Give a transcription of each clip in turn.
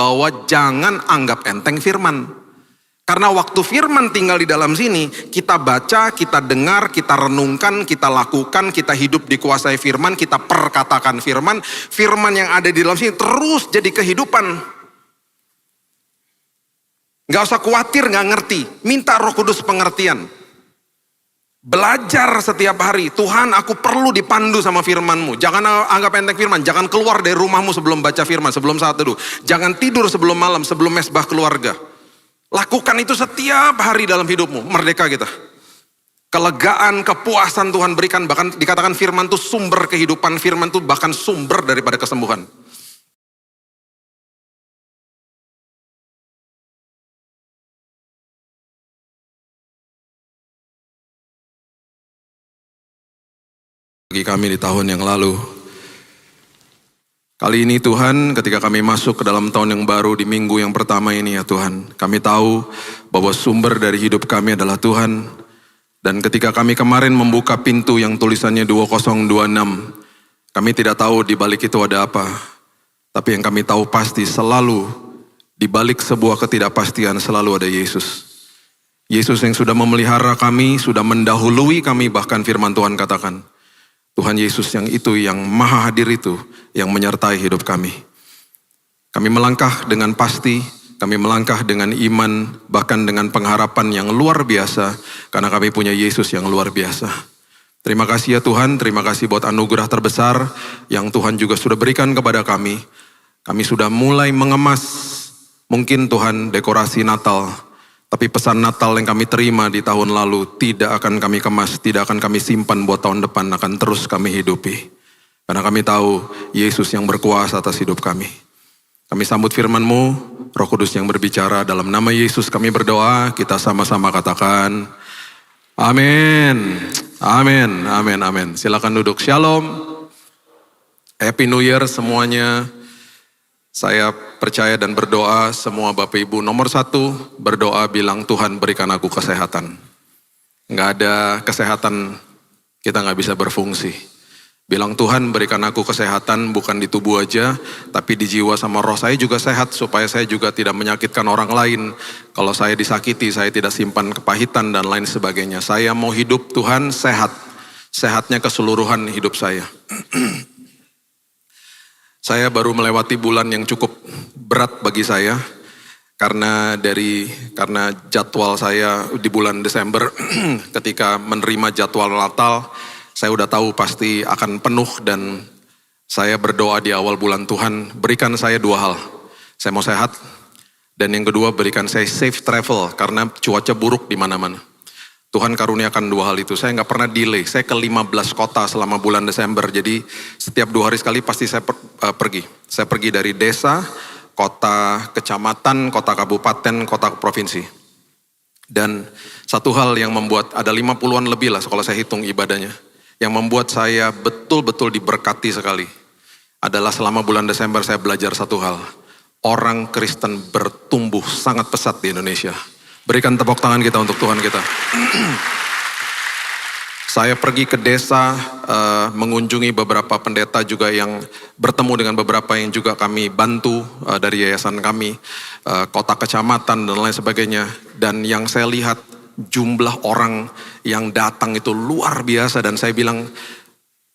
bahwa jangan anggap enteng firman. Karena waktu firman tinggal di dalam sini, kita baca, kita dengar, kita renungkan, kita lakukan, kita hidup dikuasai firman, kita perkatakan firman. Firman yang ada di dalam sini terus jadi kehidupan. Gak usah khawatir gak ngerti, minta Roh Kudus pengertian. Belajar setiap hari, Tuhan aku perlu dipandu sama firman-Mu. Jangan anggap enteng firman, jangan keluar dari rumahmu sebelum baca firman, sebelum saat teduh. Jangan tidur sebelum malam, sebelum mesbah keluarga. Lakukan itu setiap hari dalam hidupmu, merdeka kita. Kelegaan, kepuasan Tuhan berikan, bahkan dikatakan firman itu sumber kehidupan, firman itu bahkan sumber daripada kesembuhan. Bagi kami di tahun yang lalu. Kali ini Tuhan, ketika kami masuk ke dalam tahun yang baru di minggu yang pertama ini ya Tuhan, kami tahu bahwa sumber dari hidup kami adalah Tuhan. Dan ketika kami kemarin membuka pintu yang tulisannya 2026, kami tidak tahu di balik itu ada apa. Tapi yang kami tahu pasti selalu di balik sebuah ketidakpastian selalu ada Yesus. Yesus yang sudah memelihara kami, sudah mendahului kami, bahkan firman Tuhan katakan, Tuhan Yesus yang itu, yang maha hadir itu, yang menyertai hidup kami. Kami melangkah dengan pasti, kami melangkah dengan iman, bahkan dengan pengharapan yang luar biasa, karena kami punya Yesus yang luar biasa. Terima kasih ya Tuhan, terima kasih buat anugerah terbesar yang Tuhan juga sudah berikan kepada kami. Kami sudah mulai mengemas, mungkin Tuhan dekorasi Natal, tapi pesan Natal yang kami terima di tahun lalu tidak akan kami kemas, tidak akan kami simpan buat tahun depan, akan terus kami hidupi. Karena kami tahu Yesus yang berkuasa atas hidup kami. Kami sambut firman-Mu, Roh Kudus yang berbicara, dalam nama Yesus kami berdoa, kita sama-sama katakan, amin, amin, amin, amin. Silakan duduk, shalom, Happy New Year semuanya. Saya percaya dan berdoa semua Bapak Ibu, nomor satu berdoa bilang Tuhan berikan aku kesehatan. Nggak ada kesehatan kita nggak bisa berfungsi. Bilang Tuhan berikan aku kesehatan bukan di tubuh aja, tapi di jiwa sama roh saya juga sehat supaya saya juga tidak menyakitkan orang lain. Kalau saya disakiti saya tidak simpan kepahitan dan lain sebagainya. Saya mau hidup Tuhan sehat, sehatnya keseluruhan hidup saya. Saya baru melewati bulan yang cukup berat bagi saya karena jadwal saya di bulan Desember ketika menerima jadwal Natal, saya udah tahu pasti akan penuh dan saya berdoa di awal bulan Tuhan berikan saya dua hal. Saya mau sehat dan yang kedua berikan saya safe travel karena cuaca buruk di mana-mana. Tuhan karuniakan dua hal itu. Saya nggak pernah delay. Saya ke 15 kota selama bulan Desember. Jadi setiap 2 hari sekali pasti saya pergi. Saya pergi dari desa, kota kecamatan, kota kabupaten, kota provinsi. Dan satu hal yang membuat, ada 50-an lebih lah kalau saya hitung ibadahnya. Yang membuat saya betul-betul diberkati sekali. Adalah selama bulan Desember saya belajar satu hal. Orang Kristen bertumbuh sangat pesat di Indonesia. Berikan tepuk tangan kita untuk Tuhan kita. Saya pergi ke desa, mengunjungi beberapa pendeta juga yang bertemu dengan beberapa yang juga kami bantu dari yayasan kami, kota kecamatan dan lain sebagainya. Dan yang saya lihat jumlah orang yang datang itu luar biasa dan saya bilang,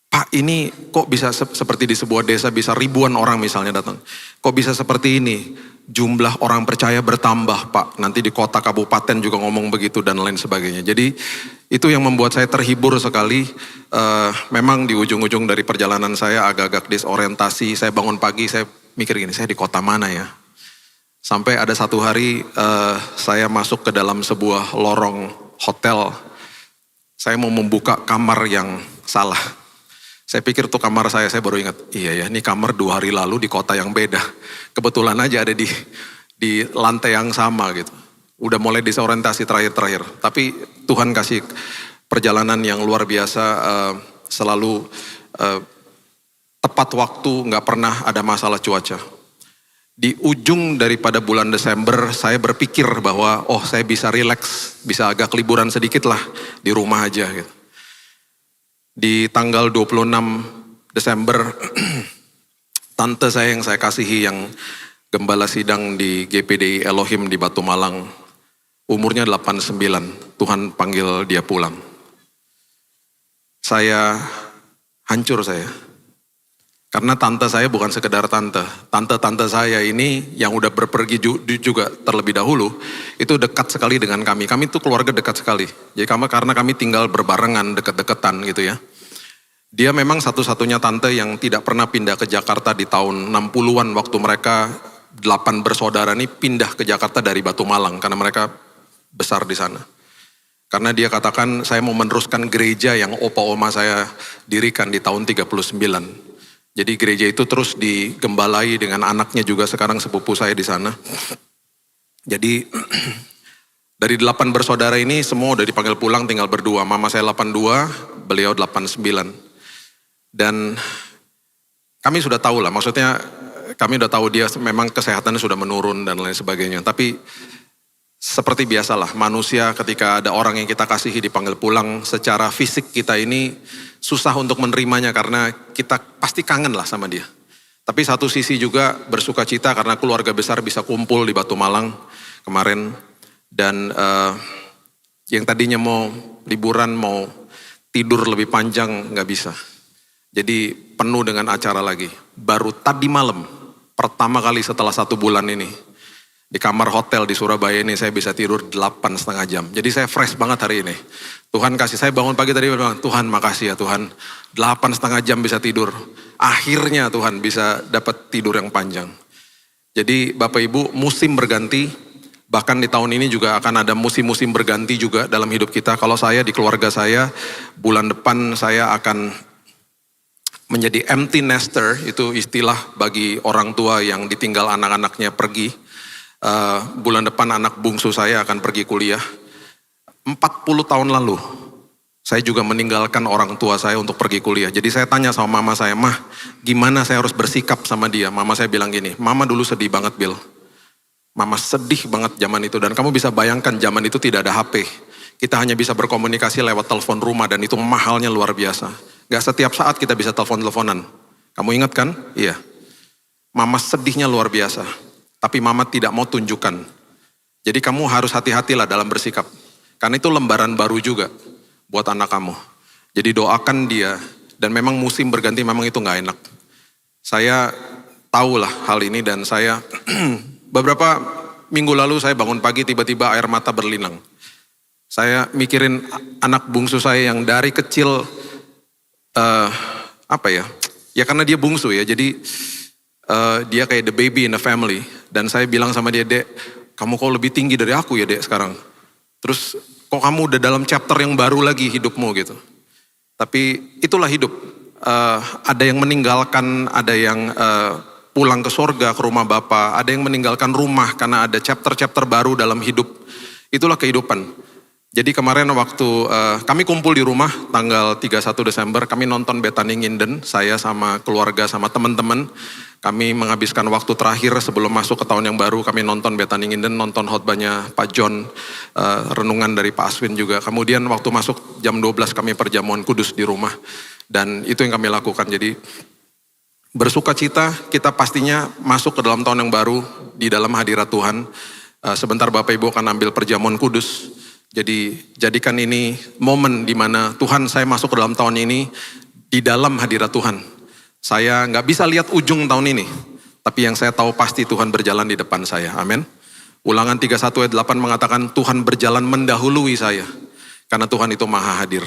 Pak ini kok bisa seperti di sebuah desa bisa ribuan orang misalnya datang. Kok bisa seperti ini? Jumlah orang percaya bertambah Pak. Nanti di kota kabupaten juga ngomong begitu dan lain sebagainya. Jadi itu yang membuat saya terhibur sekali. Memang di ujung-ujung dari perjalanan saya agak-agak disorientasi. Saya bangun pagi saya mikir gini, saya di kota mana ya? Sampai ada satu hari saya masuk ke dalam sebuah lorong hotel. Saya mau membuka kamar yang salah. Saya pikir tuh kamar saya baru ingat, iya ya ini kamar 2 hari lalu di kota yang beda. Kebetulan aja ada di lantai yang sama gitu. Udah mulai disorientasi terakhir-terakhir. Tapi Tuhan kasih perjalanan yang luar biasa, selalu tepat waktu, gak pernah ada masalah cuaca. Di ujung daripada bulan Desember saya berpikir bahwa saya bisa relax, bisa agak liburan sedikit lah di rumah aja gitu. Di tanggal 26 Desember, tante saya yang saya kasihi yang gembala sidang di GPDI Elohim di Batu Malang. Umurnya 89, Tuhan panggil dia pulang. Saya hancur saya. Karena tante saya bukan sekedar tante. Tante-tante saya ini yang udah berpergi juga terlebih dahulu, itu dekat sekali dengan kami. Kami itu keluarga dekat sekali. Jadi karena kami tinggal berbarengan, deket-deketan gitu ya. Dia memang satu-satunya tante yang tidak pernah pindah ke Jakarta di tahun 60-an waktu mereka 8 bersaudara ini pindah ke Jakarta dari Batu Malang karena mereka besar di sana. Karena dia katakan saya mau meneruskan gereja yang opa-oma saya dirikan di tahun 39. Jadi gereja itu terus digembalai dengan anaknya juga sekarang sepupu saya di sana. Jadi dari 8 bersaudara ini semua udah dipanggil pulang tinggal berdua. Mama saya 82, beliau 89. Dan kami sudah tahu lah, maksudnya kami udah tahu dia memang kesehatannya sudah menurun dan lain sebagainya. Tapi seperti biasalah manusia ketika ada orang yang kita kasihi dipanggil pulang, secara fisik kita ini susah untuk menerimanya karena kita pasti kangen lah sama dia. Tapi satu sisi juga bersuka cita karena keluarga besar bisa kumpul di Batu Malang kemarin. Dan yang tadinya mau liburan, mau tidur lebih panjang, nggak bisa. Jadi penuh dengan acara lagi. Baru tadi malam, pertama kali setelah 1 bulan ini, di kamar hotel di Surabaya ini saya bisa tidur 8,5 jam. Jadi saya fresh banget hari ini. Tuhan kasih, saya bangun pagi tadi bilang, Tuhan makasih ya Tuhan. 8,5 jam bisa tidur. Akhirnya Tuhan bisa dapat tidur yang panjang. Jadi Bapak Ibu, musim berganti. Bahkan di tahun ini juga akan ada musim-musim berganti juga dalam hidup kita. Kalau saya di keluarga saya, bulan depan saya akan menjadi empty nester. Itu istilah bagi orang tua yang ditinggal anak-anaknya pergi. Bulan depan anak bungsu saya akan pergi kuliah. 40 tahun lalu saya juga meninggalkan orang tua saya untuk pergi kuliah. Jadi saya tanya sama mama saya, Mah gimana saya harus bersikap sama dia? Mama saya bilang gini, Mama dulu sedih banget Bill. Mama sedih banget zaman itu. Dan kamu bisa bayangkan zaman itu tidak ada HP. Kita hanya bisa berkomunikasi lewat telepon rumah dan itu mahalnya luar biasa. Gak setiap saat kita bisa telepon-teleponan. Kamu ingat kan? Iya. Mama sedihnya luar biasa. Tapi mama tidak mau tunjukkan. Jadi kamu harus hati-hatilah dalam bersikap. Karena itu lembaran baru juga buat anak kamu. Jadi doakan dia. Dan memang musim berganti memang itu gak enak. Saya tahulah hal ini dan saya beberapa minggu lalu saya bangun pagi tiba-tiba air mata berlinang. Saya mikirin anak bungsu saya yang dari kecil, ya karena dia bungsu ya. Jadi dia kayak the baby in the family. Dan saya bilang sama dia, Dek, kamu kok lebih tinggi dari aku ya Dek sekarang. Terus kok kamu udah dalam chapter yang baru lagi hidupmu gitu. Tapi itulah hidup. Ada yang meninggalkan, ada yang pulang ke sorga, ke rumah Bapa. Ada yang meninggalkan rumah karena ada chapter-chapter baru dalam hidup. Itulah kehidupan. Jadi kemarin waktu kami kumpul di rumah tanggal 31 Desember, kami nonton Bethany Nginden, saya sama keluarga sama teman-teman. Kami menghabiskan waktu terakhir sebelum masuk ke tahun yang baru, kami nonton Bethany Nginden, nonton khotbahnya Pak John, renungan dari Pak Aswin juga. Kemudian waktu masuk jam 12 kami perjamuan kudus di rumah. Dan itu yang kami lakukan. Jadi bersuka cita, kita pastinya masuk ke dalam tahun yang baru di dalam hadirat Tuhan. Sebentar Bapak Ibu akan ambil perjamuan kudus. Jadi jadikan ini momen di mana Tuhan, saya masuk ke dalam tahun ini di dalam hadirat Tuhan. Saya nggak bisa lihat ujung tahun ini, tapi yang saya tahu pasti Tuhan berjalan di depan saya. Amin. Ulangan 31 ayat 8 mengatakan Tuhan berjalan mendahului saya, karena Tuhan itu maha hadir.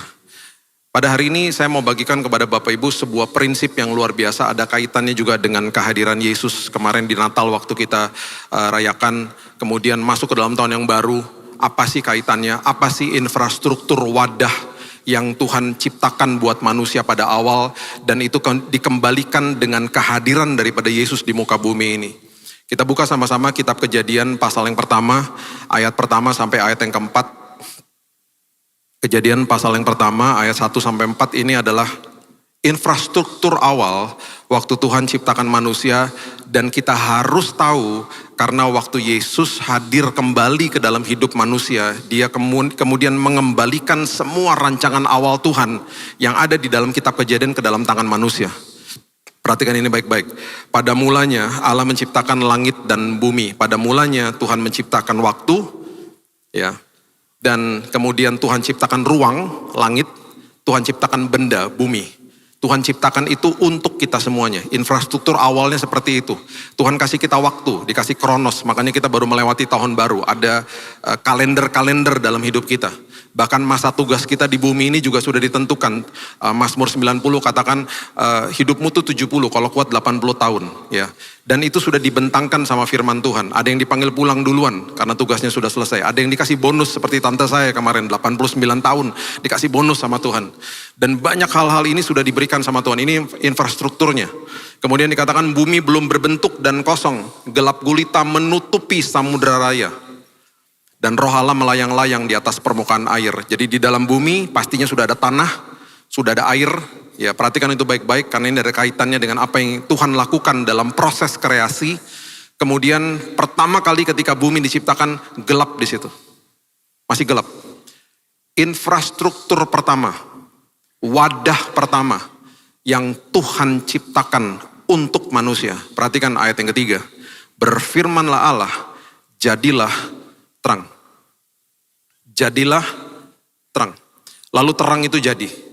Pada hari ini saya mau bagikan kepada Bapak Ibu sebuah prinsip yang luar biasa, ada kaitannya juga dengan kehadiran Yesus. Kemarin di Natal waktu kita rayakan, kemudian masuk ke dalam tahun yang baru, apa sih kaitannya, apa sih infrastruktur wadah yang Tuhan ciptakan buat manusia pada awal, dan itu dikembalikan dengan kehadiran daripada Yesus di muka bumi ini. Kita buka sama-sama kitab Kejadian pasal yang pertama, ayat pertama sampai ayat yang keempat. Kejadian pasal yang pertama, ayat 1 sampai 4 ini adalah infrastruktur awal waktu Tuhan ciptakan manusia, dan kita harus tahu karena waktu Yesus hadir kembali ke dalam hidup manusia, dia kemudian mengembalikan semua rancangan awal Tuhan yang ada di dalam kitab Kejadian ke dalam tangan manusia. Perhatikan ini baik-baik. Pada mulanya Allah menciptakan langit dan bumi. Pada mulanya Tuhan menciptakan waktu, ya. Dan kemudian Tuhan ciptakan ruang, langit. Tuhan ciptakan benda, bumi. Tuhan ciptakan itu untuk kita semuanya. Infrastruktur awalnya seperti itu. Tuhan kasih kita waktu, dikasih kronos. Makanya kita baru melewati tahun baru. Ada kalender-kalender dalam hidup kita. Bahkan masa tugas kita di bumi ini juga sudah ditentukan. Mazmur 90 katakan hidupmu tuh 70, kalau kuat 80 tahun. Ya. Dan itu sudah dibentangkan sama firman Tuhan. Ada yang dipanggil pulang duluan karena tugasnya sudah selesai. Ada yang dikasih bonus seperti tante saya kemarin 89 tahun. Dikasih bonus sama Tuhan. Dan banyak hal-hal ini sudah diberikan sama Tuhan. Ini infrastrukturnya. Kemudian dikatakan bumi belum berbentuk dan kosong. Gelap gulita menutupi samudera raya. Dan roh Allah melayang-layang di atas permukaan air. Jadi di dalam bumi pastinya sudah ada tanah, sudah ada air. Ya, perhatikan itu baik-baik karena ini ada kaitannya dengan apa yang Tuhan lakukan dalam proses kreasi. Kemudian pertama kali ketika bumi diciptakan gelap di situ. Masih gelap. Infrastruktur pertama, wadah pertama yang Tuhan ciptakan untuk manusia. Perhatikan ayat yang ketiga. Berfirmanlah Allah, jadilah terang. Jadilah terang. Lalu terang itu jadi.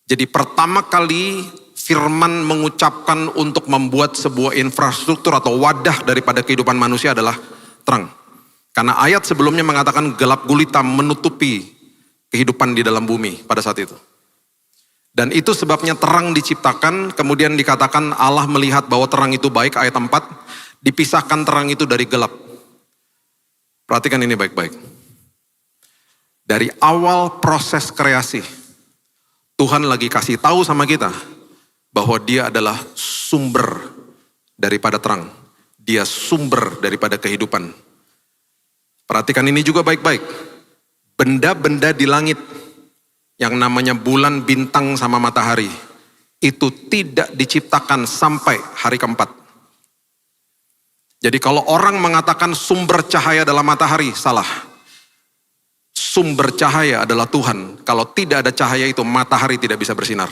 Jadi pertama kali firman mengucapkan untuk membuat sebuah infrastruktur atau wadah daripada kehidupan manusia adalah terang. Karena ayat sebelumnya mengatakan gelap gulita menutupi kehidupan di dalam bumi pada saat itu. Dan itu sebabnya terang diciptakan, kemudian dikatakan Allah melihat bahwa terang itu baik, ayat 4, dipisahkan terang itu dari gelap. Perhatikan ini baik-baik. Dari awal proses kreasi, Tuhan lagi kasih tahu sama kita bahwa Dia adalah sumber daripada terang. Dia sumber daripada kehidupan. Perhatikan ini juga baik-baik. Benda-benda di langit yang namanya bulan, bintang, sama matahari itu tidak diciptakan sampai hari keempat. Jadi kalau orang mengatakan sumber cahaya adalah matahari, salah. Sumber cahaya adalah Tuhan. Kalau tidak ada cahaya itu, matahari tidak bisa bersinar.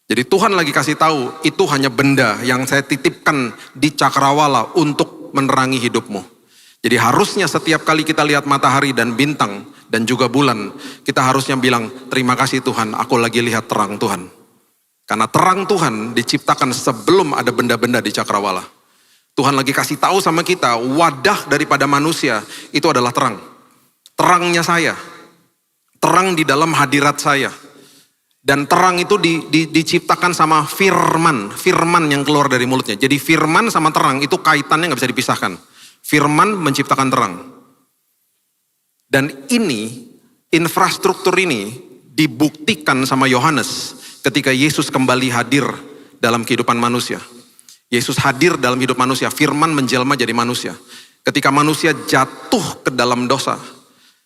Jadi Tuhan lagi kasih tahu, itu hanya benda yang saya titipkan di cakrawala untuk menerangi hidupmu. Jadi harusnya setiap kali kita lihat matahari dan bintang dan juga bulan, kita harusnya bilang, terima kasih Tuhan, aku lagi lihat terang Tuhan. Karena terang Tuhan diciptakan sebelum ada benda-benda di cakrawala. Tuhan lagi kasih tahu sama kita, wadah daripada manusia itu adalah terang. Terangnya saya, terang di dalam hadirat saya. Dan terang itu diciptakan sama firman yang keluar dari mulutnya. Jadi firman sama terang itu kaitannya gak bisa dipisahkan. Firman menciptakan terang. Dan ini, infrastruktur ini dibuktikan sama Yohanes ketika Yesus kembali hadir dalam kehidupan manusia. Yesus hadir dalam hidup manusia, firman menjelma jadi manusia. Ketika manusia jatuh ke dalam dosa,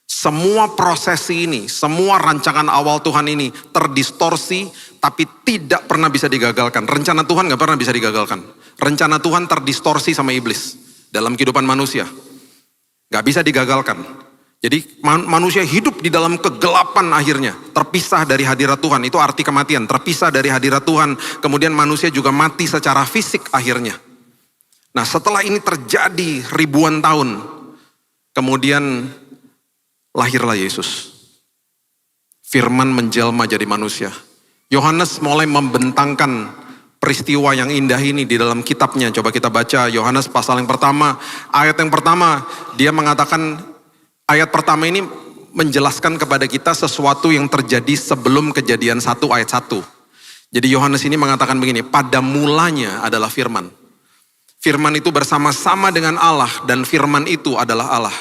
semua prosesi ini, semua rancangan awal Tuhan ini terdistorsi, tapi tidak pernah bisa digagalkan. Rencana Tuhan gak pernah bisa digagalkan. Rencana Tuhan terdistorsi sama iblis dalam kehidupan manusia. Gak bisa digagalkan. Jadi manusia hidup di dalam kegelapan akhirnya. Terpisah dari hadirat Tuhan, itu arti kematian. Terpisah dari hadirat Tuhan, kemudian manusia juga mati secara fisik akhirnya. Nah setelah ini terjadi ribuan tahun, kemudian lahirlah Yesus. Firman menjelma jadi manusia. Yohanes mulai membentangkan peristiwa yang indah ini di dalam kitabnya. Coba kita baca Yohanes pasal yang pertama. Ayat yang pertama, dia mengatakan, ayat pertama ini menjelaskan kepada kita sesuatu yang terjadi sebelum Kejadian 1 ayat 1. Jadi Yohanes ini mengatakan begini, pada mulanya adalah firman. Firman itu bersama-sama dengan Allah dan firman itu adalah Allah.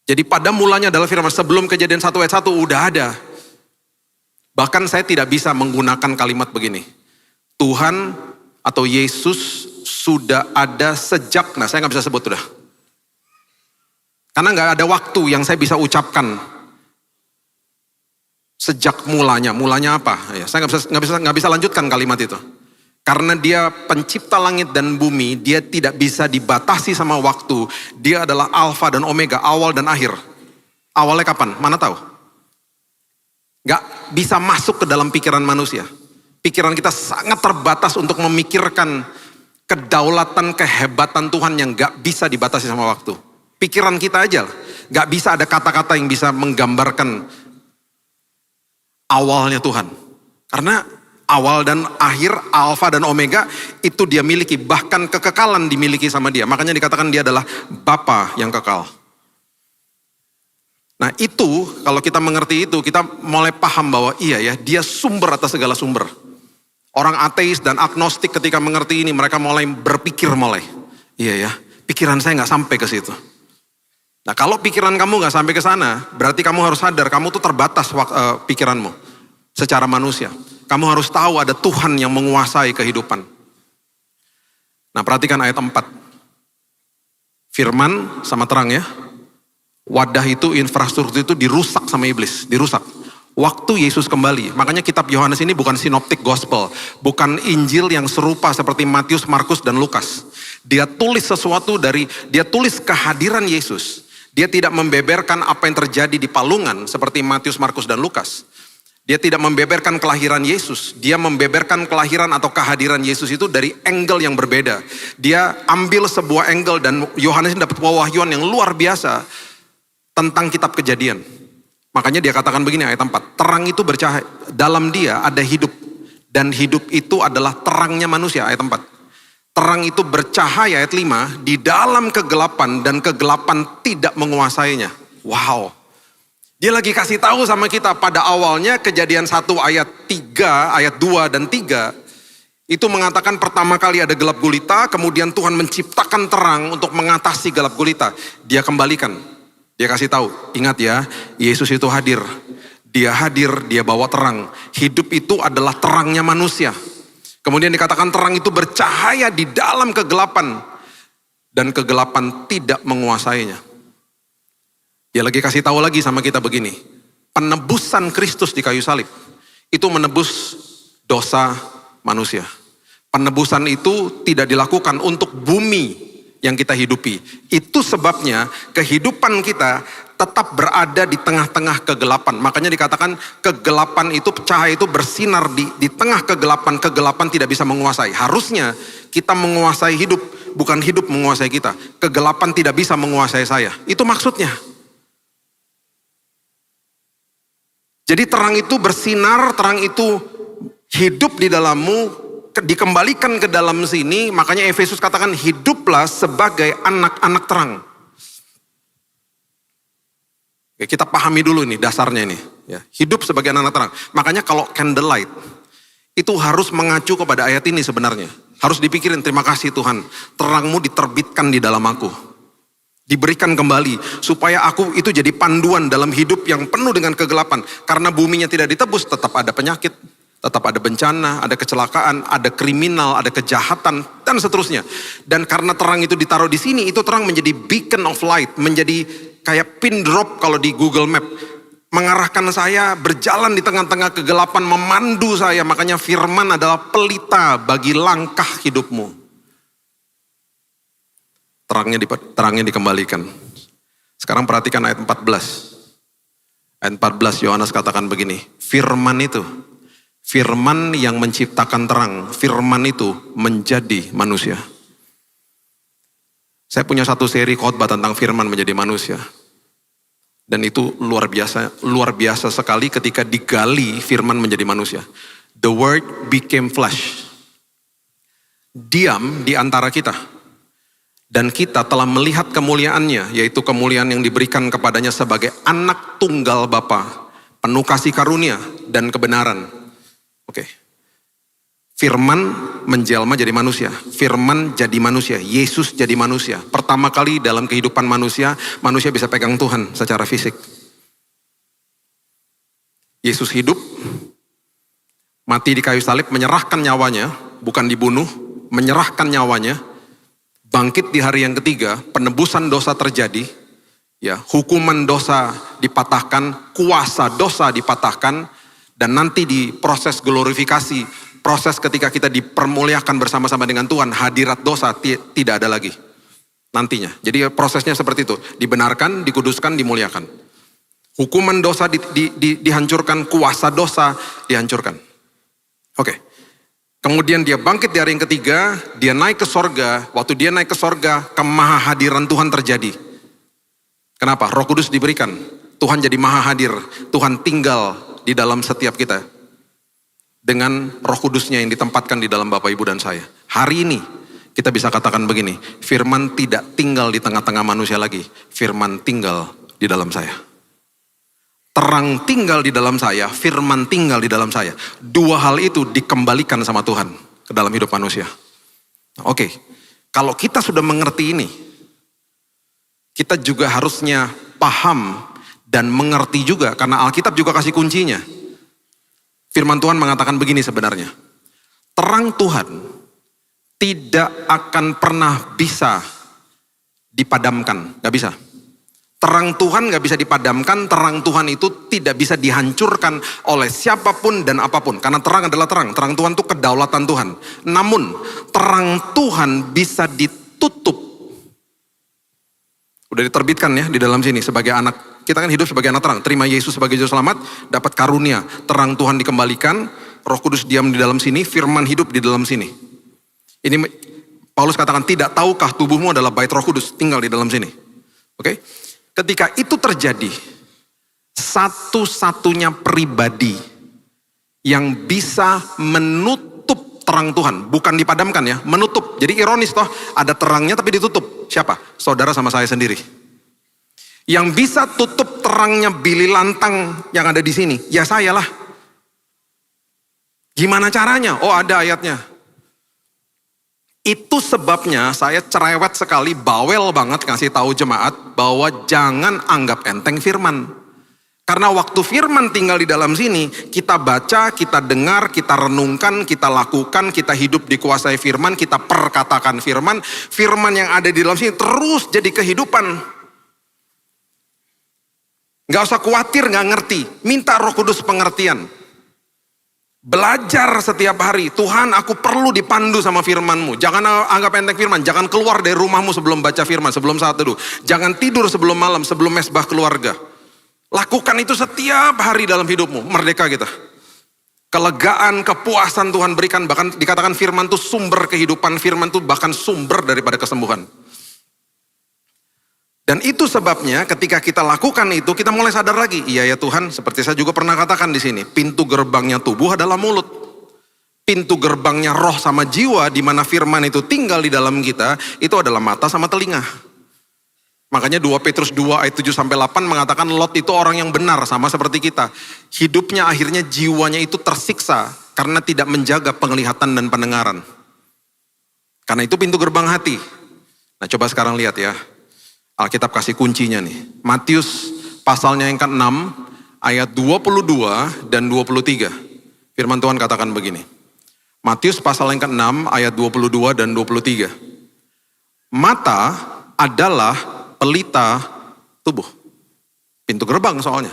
Jadi pada mulanya adalah firman, sebelum Kejadian 1 ayat 1 udah ada. Bahkan saya tidak bisa menggunakan kalimat begini. Tuhan atau Yesus sudah ada sejak, nah saya gak bisa sebut udah. Karena gak ada waktu yang saya bisa ucapkan. Sejak mulanya apa? Ya, saya gak bisa lanjutkan kalimat itu. Karena dia pencipta langit dan bumi, dia tidak bisa dibatasi sama waktu. Dia adalah alfa dan omega, awal dan akhir. Awalnya kapan? Mana tahu? Gak bisa masuk ke dalam pikiran manusia. Pikiran kita sangat terbatas untuk memikirkan kedaulatan, kehebatan Tuhan yang gak bisa dibatasi sama waktu. Pikiran kita aja gak bisa ada kata-kata yang bisa menggambarkan awalnya Tuhan. Karena awal dan akhir, alfa dan omega itu dia miliki. Bahkan kekekalan dimiliki sama dia. Makanya dikatakan dia adalah Bapa yang kekal. Nah itu, kalau kita mengerti itu, kita mulai paham bahwa iya ya, dia sumber atas segala sumber. Orang ateis dan agnostik ketika mengerti ini, mereka mulai berpikir iya ya, pikiran saya gak sampai ke situ. Nah kalau pikiran kamu gak sampai ke sana, berarti kamu harus sadar, kamu tuh terbatas pikiranmu secara manusia. Kamu harus tahu ada Tuhan yang menguasai kehidupan. Nah perhatikan ayat 4. Firman sama terang ya. Wadah itu, infrastruktur itu dirusak sama iblis, dirusak. Waktu Yesus kembali, makanya kitab Yohanes ini bukan sinoptik gospel, bukan Injil yang serupa seperti Matius, Markus, dan Lukas. Dia tulis sesuatu dia tulis kehadiran Yesus. Dia tidak membeberkan apa yang terjadi di palungan seperti Matius, Markus, dan Lukas. Dia tidak membeberkan kelahiran Yesus. Dia membeberkan kelahiran atau kehadiran Yesus itu dari angle yang berbeda. Dia ambil sebuah angle dan Yohanes dapat pewahyuan yang luar biasa tentang kitab Kejadian. Makanya dia katakan begini ayat 4. Terang itu bercahaya. Dalam dia ada hidup. Dan hidup itu adalah terangnya manusia ayat 4. Terang itu bercahaya ayat 5. Di dalam kegelapan dan kegelapan tidak menguasainya. Wow. Dia lagi kasih tahu sama kita pada awalnya Kejadian 1 ayat 3, ayat 2 dan 3. Itu mengatakan pertama kali ada gelap gulita. Kemudian Tuhan menciptakan terang untuk mengatasi gelap gulita. Dia kembalikan. Dia kasih tahu, ingat ya, Yesus itu hadir. Dia hadir, dia bawa terang. Hidup itu adalah terangnya manusia. Kemudian dikatakan terang itu bercahaya di dalam kegelapan. Dan kegelapan tidak menguasainya. Dia lagi kasih tahu lagi sama kita begini. Penebusan Kristus di kayu salib. Itu menebus dosa manusia. Penebusan itu tidak dilakukan untuk bumi yang kita hidupi. Itu sebabnya kehidupan kita tetap berada di tengah-tengah kegelapan. Makanya dikatakan kegelapan itu, cahaya itu bersinar di tengah kegelapan. Kegelapan tidak bisa menguasai. Harusnya kita menguasai hidup, bukan hidup menguasai kita. Kegelapan tidak bisa menguasai saya. Itu maksudnya. Jadi terang itu bersinar, terang itu hidup di dalammu, dikembalikan ke dalam sini. Makanya Efesus katakan hiduplah sebagai anak-anak terang. Oke, kita pahami dulu nih dasarnya ini ya. Hidup sebagai anak-anak terang. Makanya kalau candlelight itu harus mengacu kepada ayat ini sebenarnya. Harus dipikirin, terima kasih Tuhan, terangmu diterbitkan di dalam aku, diberikan kembali supaya aku itu jadi panduan dalam hidup yang penuh dengan kegelapan. Karena buminya tidak ditebus, tetap ada penyakit, tetap ada bencana, ada kecelakaan, ada kriminal, ada kejahatan, dan seterusnya. Dan karena terang itu ditaruh di sini, itu terang menjadi beacon of light, menjadi kayak pin drop kalau di Google Map. Mengarahkan saya berjalan di tengah-tengah kegelapan, memandu saya. Makanya firman adalah pelita bagi langkah hidupmu. Terangnya dikembalikan. Sekarang perhatikan ayat 14. Ayat 14 Yohanes katakan begini, firman itu, firman yang menciptakan terang, firman itu menjadi manusia. Saya punya satu seri khotbah tentang firman menjadi manusia. Dan itu luar biasa sekali ketika digali firman menjadi manusia. The word became flesh. Diam di antara kita. Dan kita telah melihat kemuliaannya, yaitu kemuliaan yang diberikan kepadanya sebagai anak tunggal Bapa, penuh kasih karunia dan kebenaran. Oke. Firman menjelma jadi manusia. Firman jadi manusia. Yesus jadi manusia. Pertama kali dalam kehidupan manusia bisa pegang Tuhan secara fisik. Yesus hidup, mati di kayu salib, menyerahkan nyawanya, bukan dibunuh, menyerahkan nyawanya, bangkit di hari yang ketiga, penebusan dosa terjadi, ya, hukuman dosa dipatahkan, kuasa dosa dipatahkan, dan nanti di proses glorifikasi, proses ketika kita dipermuliakan bersama-sama dengan Tuhan, hadirat dosa tidak ada lagi nantinya. Jadi prosesnya seperti itu, dibenarkan, dikuduskan, dimuliakan. Hukuman dosa dihancurkan, kuasa dosa dihancurkan. Oke. Kemudian dia bangkit di hari yang ketiga, dia naik ke sorga. Waktu dia naik ke sorga, kemahahadiran Tuhan terjadi. Kenapa? Roh Kudus diberikan. Tuhan jadi maha hadir. Tuhan tinggal di dalam setiap kita. Dengan Roh Kudusnya yang ditempatkan di dalam Bapak, Ibu, dan saya. Hari ini kita bisa katakan begini, firman tidak tinggal di tengah-tengah manusia lagi. Firman tinggal di dalam saya. Terang tinggal di dalam saya, firman tinggal di dalam saya. Dua hal itu dikembalikan sama Tuhan ke dalam hidup manusia. Oke, kalau kita sudah mengerti ini, kita juga harusnya paham dan mengerti juga, karena Alkitab juga kasih kuncinya. Firman Tuhan mengatakan begini sebenarnya. Terang Tuhan tidak akan pernah bisa dipadamkan, gak bisa. Terang Tuhan gak bisa dipadamkan, terang Tuhan itu tidak bisa dihancurkan oleh siapapun dan apapun. Karena terang adalah terang, terang Tuhan itu kedaulatan Tuhan. Namun, terang Tuhan bisa ditutup. Udah diterbitkan ya di dalam sini sebagai anak. Kita kan hidup sebagai anak terang, terima Yesus sebagai juru selamat, dapat karunia. Terang Tuhan dikembalikan, Roh Kudus diam di dalam sini, firman hidup di dalam sini. Ini Paulus katakan, tidak tahukah tubuhmu adalah bait Roh Kudus, tinggal di dalam sini. Oke? Ketika itu terjadi, satu-satunya pribadi yang bisa menutup terang Tuhan, bukan dipadamkan ya, menutup. Jadi ironis toh, ada terangnya tapi ditutup. Siapa? Saudara sama saya sendiri. Yang bisa tutup terangnya Billy Lantang yang ada di sini, ya saya lah. Gimana caranya? Oh, ada ayatnya. Itu sebabnya saya cerewet sekali, bawel banget kasih tahu jemaat bahwa jangan anggap enteng firman. Karena waktu firman tinggal di dalam sini, kita baca, kita dengar, kita renungkan, kita lakukan, kita hidup dikuasai firman, kita perkatakan firman. Firman yang ada di dalam sini terus jadi kehidupan. Gak usah khawatir gak ngerti, minta Roh Kudus pengertian. Belajar setiap hari, Tuhan aku perlu dipandu sama firman-Mu. Jangan anggap enteng firman, jangan keluar dari rumahmu sebelum baca firman, sebelum saat teduh. Jangan tidur sebelum malam, sebelum mesbah keluarga. Lakukan itu setiap hari dalam hidupmu, merdeka kita. Kelegaan, kepuasan Tuhan berikan, bahkan dikatakan firman itu sumber kehidupan, firman itu bahkan sumber daripada kesembuhan. Dan itu sebabnya ketika kita lakukan itu, kita mulai sadar lagi. Iya ya Tuhan, seperti saya juga pernah katakan di sini, pintu gerbangnya tubuh adalah mulut. Pintu gerbangnya roh sama jiwa, di mana firman itu tinggal di dalam kita, itu adalah mata sama telinga. Makanya 2 Petrus 2 ayat 7-8 mengatakan Lot itu orang yang benar, sama seperti kita. Hidupnya akhirnya jiwanya itu tersiksa, karena tidak menjaga penglihatan dan pendengaran. Karena itu pintu gerbang hati. Nah coba sekarang lihat ya. Alkitab kasih kuncinya nih. Matius pasalnya yang ke-6 ayat 22 dan 23. Firman Tuhan katakan begini. Matius pasal yang ke-6 ayat 22 dan 23. Mata adalah pelita tubuh. Pintu gerbang soalnya.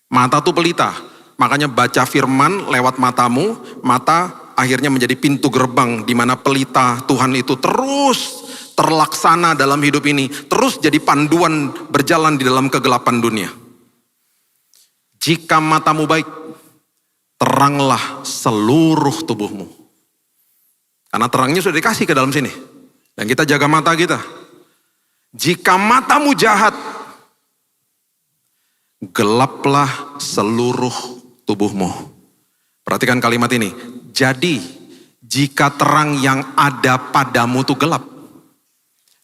Mata tuh pelita. Makanya baca firman lewat matamu, mata akhirnya menjadi pintu gerbang di mana pelita Tuhan itu terus terlaksana dalam hidup ini, terus jadi panduan berjalan di dalam kegelapan dunia. Jika matamu baik, teranglah seluruh tubuhmu. Karena terangnya sudah dikasih ke dalam sini. Dan kita jaga mata kita. Jika matamu jahat, gelaplah seluruh tubuhmu. Perhatikan kalimat ini. Jadi, jika terang yang ada padamu itu gelap.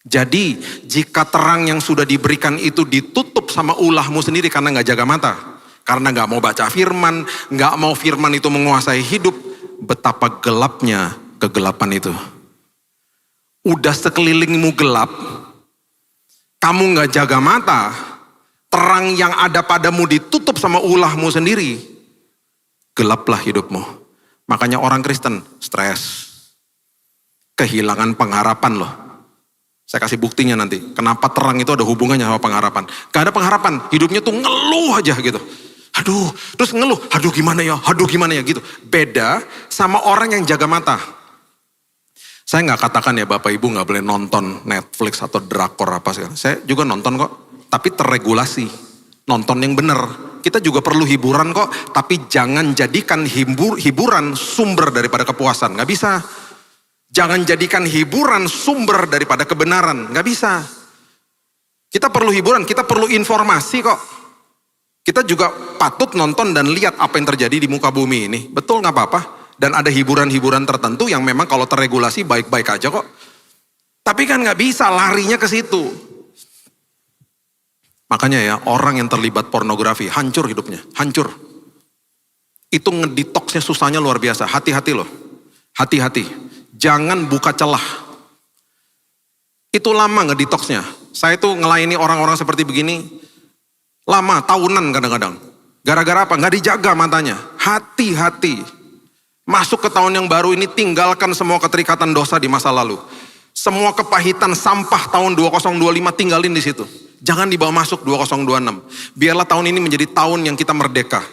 Jadi jika terang yang sudah diberikan itu ditutup sama ulahmu sendiri karena gak jaga mata. Karena gak mau baca firman, gak mau firman itu menguasai hidup. Betapa gelapnya kegelapan itu. Udah sekelilingmu gelap, kamu gak jaga mata, terang yang ada padamu ditutup sama ulahmu sendiri. Gelaplah hidupmu. Makanya orang Kristen stres. Kehilangan pengharapan loh. Saya kasih buktinya nanti. Kenapa terang itu ada hubungannya sama pengharapan. Gak ada pengharapan. Hidupnya tuh ngeluh aja gitu. Aduh, terus ngeluh. Aduh gimana ya gitu. Beda sama orang yang jaga mata. Saya gak katakan ya Bapak Ibu gak boleh nonton Netflix atau drakor apa segala. Saya juga nonton kok. Tapi terregulasi. Nonton yang benar. Kita juga perlu hiburan kok, tapi jangan jadikan hiburan sumber daripada kepuasan. Nggak bisa. Jangan jadikan hiburan sumber daripada kebenaran. Nggak bisa. Kita perlu hiburan, kita perlu informasi kok. Kita juga patut nonton dan lihat apa yang terjadi di muka bumi ini. Betul, nggak apa-apa. Dan ada hiburan-hiburan tertentu yang memang kalau terregulasi baik-baik aja kok. Tapi kan nggak bisa larinya ke situ. Makanya ya, orang yang terlibat pornografi hancur hidupnya, hancur. Itu ngedetoxnya susahnya luar biasa. Hati-hati loh, hati-hati. Jangan buka celah. Itu lama ngedetoxnya. Saya tuh ngelayani orang-orang seperti begini. Lama, tahunan kadang-kadang. Gara-gara apa? Nggak dijaga matanya. Hati-hati. Masuk ke tahun yang baru ini tinggalkan semua keterikatan dosa di masa lalu. Semua kepahitan sampah tahun 2025 tinggalin di situ. Jangan dibawa masuk 2026. Biarlah tahun ini menjadi tahun yang kita merdeka.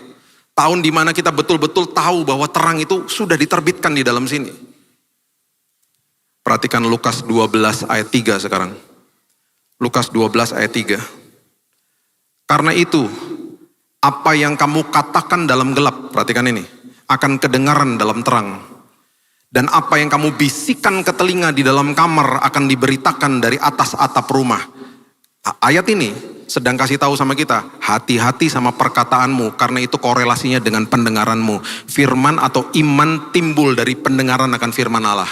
Tahun di mana kita betul-betul tahu bahwa terang itu sudah diterbitkan di dalam sini. Perhatikan Lukas 12 ayat 3 sekarang. Lukas 12 ayat 3. Karena itu, apa yang kamu katakan dalam gelap, perhatikan ini, akan kedengaran dalam terang. Dan apa yang kamu bisikan ke telinga di dalam kamar akan diberitakan dari atas atap rumah. Ayat ini sedang kasih tahu sama kita, hati-hati sama perkataanmu, karena itu korelasinya dengan pendengaranmu. Firman atau iman timbul dari pendengaran akan firman Allah.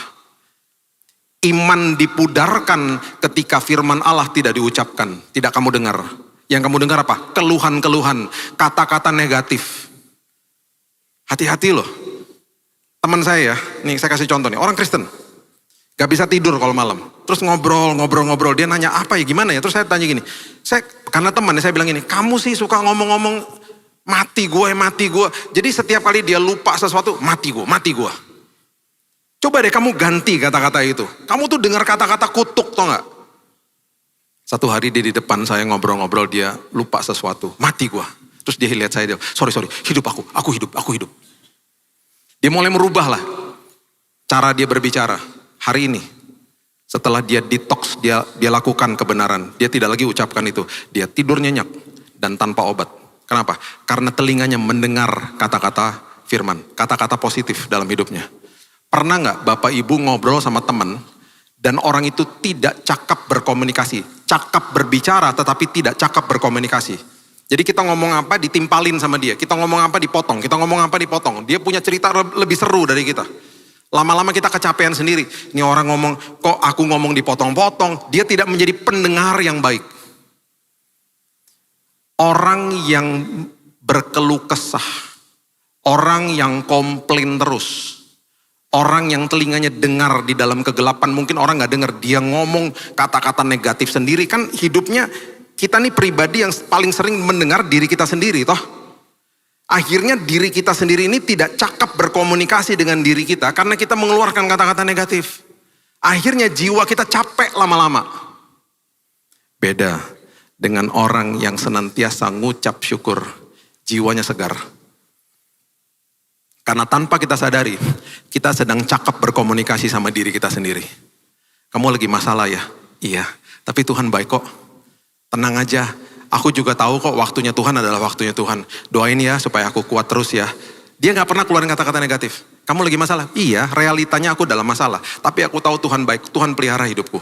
Iman dipudarkan ketika firman Allah tidak diucapkan, tidak kamu dengar. Yang kamu dengar apa? Keluhan-keluhan, kata-kata negatif. Hati-hati loh. Teman saya ya, nih saya kasih contoh nih, orang Kristen. Gak bisa tidur kalau malam. Terus ngobrol. Dia nanya apa ya, gimana ya? Terus saya tanya gini, karena temannya saya bilang gini, kamu sih suka ngomong-ngomong mati gue. Jadi setiap kali dia lupa sesuatu, mati gue. Coba deh kamu ganti kata-kata itu. Kamu tuh dengar kata-kata kutuk, tau gak? Satu hari dia di depan saya ngobrol-ngobrol, dia lupa sesuatu, mati gua. Terus dia lihat saya, dia, sorry, hidup aku hidup. Dia mulai merubah lah cara dia berbicara. Hari ini, setelah dia detox, dia lakukan kebenaran. Dia tidak lagi ucapkan itu. Dia tidur nyenyak dan tanpa obat. Kenapa? Karena telinganya mendengar kata-kata firman, kata-kata positif dalam hidupnya. Pernah gak Bapak Ibu ngobrol sama teman, dan orang itu tidak cakap berkomunikasi. Cakap berbicara tetapi tidak cakap berkomunikasi. Jadi kita ngomong apa ditimpalin sama dia. Kita ngomong apa dipotong. Dia punya cerita lebih seru dari kita. Lama-lama kita kecapean sendiri. Ini orang ngomong, kok aku ngomong dipotong-potong. Dia tidak menjadi pendengar yang baik. Orang yang berkeluh kesah. Orang yang komplain terus. Orang yang telinganya dengar di dalam kegelapan, mungkin orang gak dengar, dia ngomong kata-kata negatif sendiri. Kan hidupnya kita nih pribadi yang paling sering mendengar diri kita sendiri toh. Akhirnya diri kita sendiri ini tidak cakap berkomunikasi dengan diri kita karena kita mengeluarkan kata-kata negatif. Akhirnya jiwa kita capek lama-lama. Beda dengan orang yang senantiasa ngucap syukur, jiwanya segar. Karena tanpa kita sadari, kita sedang cakap berkomunikasi sama diri kita sendiri. Kamu lagi masalah ya? Iya, tapi Tuhan baik kok. Tenang aja, aku juga tahu kok waktunya Tuhan adalah waktunya Tuhan. Doain ya supaya aku kuat terus ya. Dia gak pernah keluarin kata-kata negatif. Kamu lagi masalah? Iya, realitanya aku dalam masalah. Tapi aku tahu Tuhan baik, Tuhan pelihara hidupku.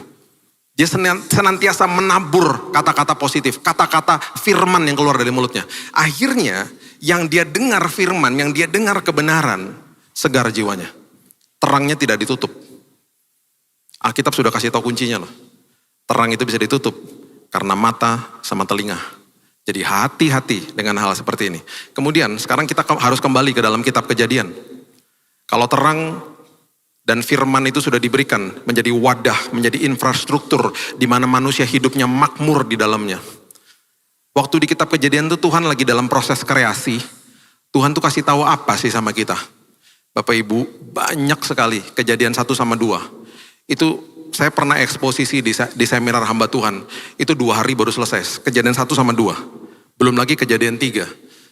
Dia senantiasa menabur kata-kata positif, kata-kata firman yang keluar dari mulutnya. Akhirnya, yang dia dengar firman, yang dia dengar kebenaran, segar jiwanya. Terangnya tidak ditutup. Alkitab sudah kasih tahu kuncinya loh. Terang itu bisa ditutup karena mata sama telinga. Jadi hati-hati dengan hal seperti ini. Kemudian sekarang kita harus kembali ke dalam kitab Kejadian. Kalau terang dan firman itu sudah diberikan menjadi wadah, menjadi infrastruktur di mana manusia hidupnya makmur di dalamnya. Waktu di kitab Kejadian itu Tuhan lagi dalam proses kreasi. Tuhan tuh kasih tahu apa sih sama kita. Bapak Ibu, banyak sekali Kejadian 1 sama 2. Itu saya pernah eksposisi di seminar hamba Tuhan. Itu 2 hari baru selesai. Kejadian 1 sama 2. Belum lagi Kejadian 3.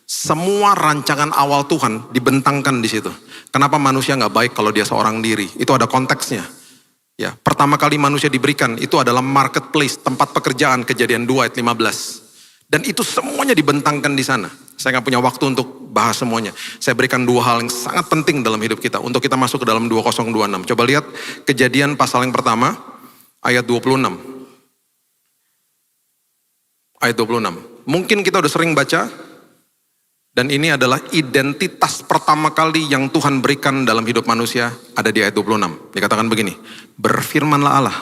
Semua rancangan awal Tuhan dibentangkan di situ. Kenapa manusia gak baik kalau dia seorang diri? Itu ada konteksnya. Ya, pertama kali manusia diberikan itu adalah marketplace, tempat pekerjaan, Kejadian 2 ayat 15. Dan itu semuanya dibentangkan di sana. Saya nggak punya waktu untuk bahas semuanya. Saya berikan dua hal yang sangat penting dalam hidup kita. Untuk kita masuk ke dalam 2026. Coba lihat Kejadian pasal yang pertama, ayat 26. Ayat 26. Mungkin kita udah sering baca. Dan ini adalah identitas pertama kali yang Tuhan berikan dalam hidup manusia. Ada di ayat 26. Dikatakan begini. Berfirmanlah Allah.